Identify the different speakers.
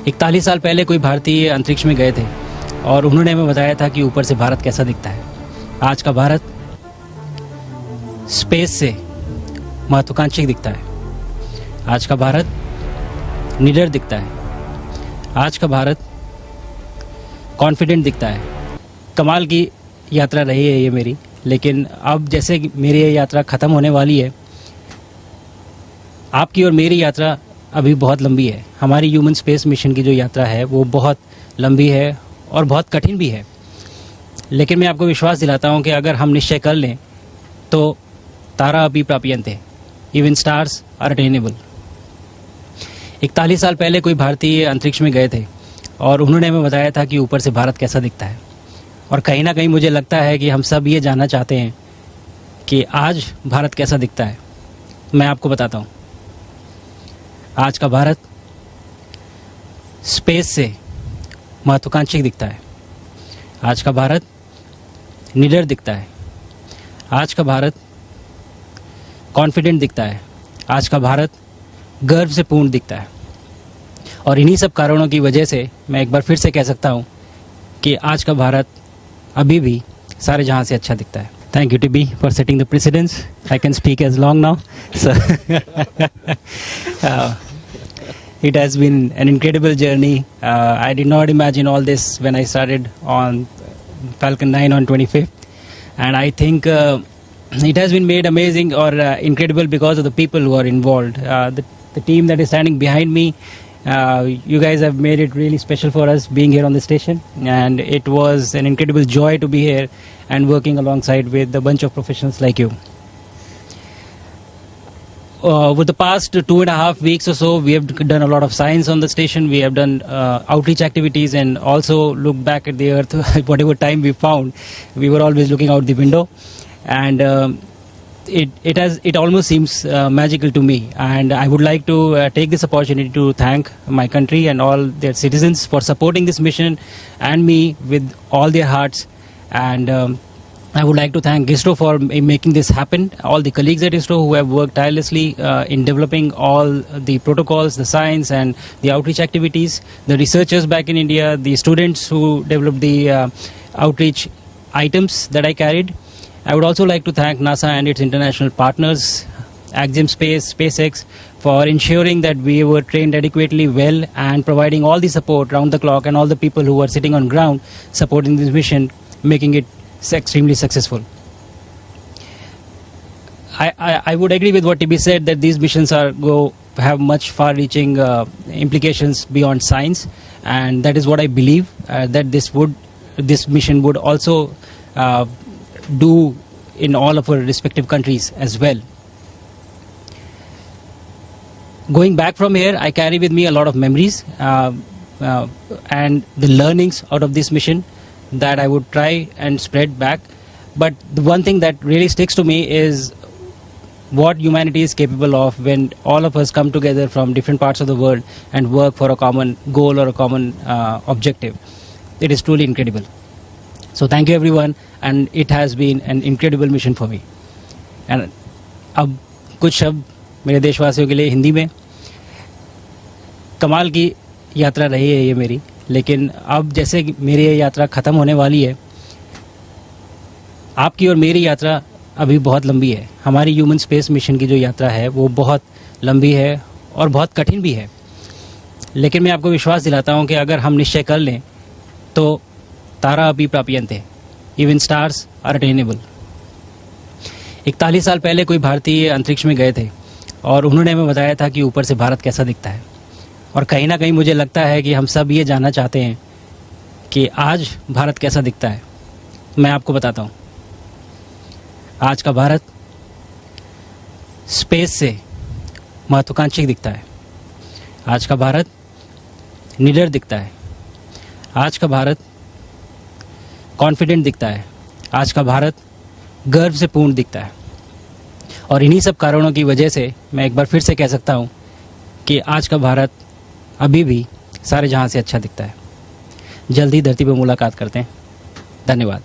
Speaker 1: 41 साल पहले कोई भारतीय अंतरिक्ष में गए थे और उन्होंने हमें बताया था कि ऊपर से भारत कैसा दिखता है। आज का भारत स्पेस से महत्वाकांक्षी दिखता है। आज का भारत निडर दिखता है। आज का भारत कॉन्फिडेंट दिखता है। कमाल की यात्रा रही है ये मेरी, लेकिन अब जैसे मेरी ये यात्रा ख़त्म होने वाली है, आपकी और मेरी यात्रा अभी बहुत लंबी है। हमारी ह्यूमन स्पेस मिशन की जो यात्रा है वो बहुत लंबी है और बहुत कठिन भी है, लेकिन मैं आपको विश्वास दिलाता हूँ कि अगर हम निश्चय कर लें तो तारा अपि प्राप्यन्ते, इवन स्टार्स आर अटेनेबल। 41 साल पहले कोई भारतीय अंतरिक्ष में गए थे और उन्होंने हमें बताया था कि ऊपर से भारत कैसा दिखता है। और कहीं ना कहीं मुझे लगता है कि हम सब ये जानना चाहते हैं कि आज भारत कैसा दिखता है। मैं आपको बताता हूँ, आज का भारत स्पेस से महत्वाकांक्षी दिखता है। आज का भारत निडर दिखता है। आज का भारत कॉन्फिडेंट दिखता है। आज का भारत गर्व से पूर्ण दिखता है। और इन्हीं सब कारणों की वजह से मैं एक बार फिर से कह सकता हूँ कि आज का भारत अभी भी सारे जहाँ से अच्छा दिखता है। Thank you, TB, for setting the precedence. I can speak as long now. So, it has been an incredible journey. I did not imagine all this when I started on Falcon 9 on 25th. And I think it has been made amazing or incredible because of the people who are involved. The team that is standing behind me, you guys have made it really special for us being here on the station, and it was an incredible joy to be here and working alongside with a bunch of professionals like you. Over the past 2.5 weeks or so, we have done a lot of science on the station. We have done outreach activities and also looked back at the earth. Whatever time we found, we were always looking out the window, and it almost seems magical to me. And I would like to take this opportunity to thank my country and all their citizens for supporting this mission and me with all their hearts. And I would like to thank ISRO for making this happen. All the colleagues at ISRO who have worked tirelessly in developing all the protocols, the science and the outreach activities, the researchers back in India, the students who developed the outreach items that I carried. I would also like to thank NASA and its international partners, Axiom Space, SpaceX, for ensuring that we were trained adequately well and providing all the support round the clock, and all the people who were sitting on ground supporting this mission, making it extremely successful. I would agree with what TB said, that these missions have much far-reaching implications beyond science, and that is what I believe that this mission would also do in all of our respective countries as well. Going back from here, I carry with me a lot of memories and the learnings out of this mission that I would try and spread back. But the one thing that really sticks to me is what humanity is capable of when all of us come together from different parts of the world and work for a common goal or a common objective. It is truly incredible. So thank you everyone, and it has been an incredible mission for me. And अब कुछ शब्द मेरे देशवासियों के लिए हिंदी में। कमाल की यात्रा रही है ये मेरी, लेकिन अब जैसे मेरी ये यात्रा ख़त्म होने वाली है, आपकी और मेरी यात्रा अभी बहुत लंबी है। हमारी ह्यूमन स्पेस मिशन की जो यात्रा है वो बहुत लंबी है और बहुत कठिन भी है, लेकिन मैं आपको विश्वास दिलाता हूँ कि अगर हम निश्चय कर लें तो तारा अपि प्राप्यन्ते, इवन स्टार्स आर अटेनेबल। 41 साल पहले कोई भारतीय अंतरिक्ष में गए थे और उन्होंने हमें बताया था कि ऊपर से भारत कैसा दिखता है। और कहीं ना कहीं मुझे लगता है कि हम सब ये जानना चाहते हैं कि आज भारत कैसा दिखता है। मैं आपको बताता हूँ, आज का भारत स्पेस से महत्वाकांक्षी दिखता है। आज का भारत निडर दिखता है। आज का भारत कॉन्फिडेंट दिखता है। आज का भारत गर्व से पूर्ण दिखता है। और इन्हीं सब कारणों की वजह से मैं एक बार फिर से कह सकता हूँ कि आज का भारत अभी भी सारे जहाँ से अच्छा दिखता है। जल्दी धरती पर मुलाकात करते हैं। धन्यवाद।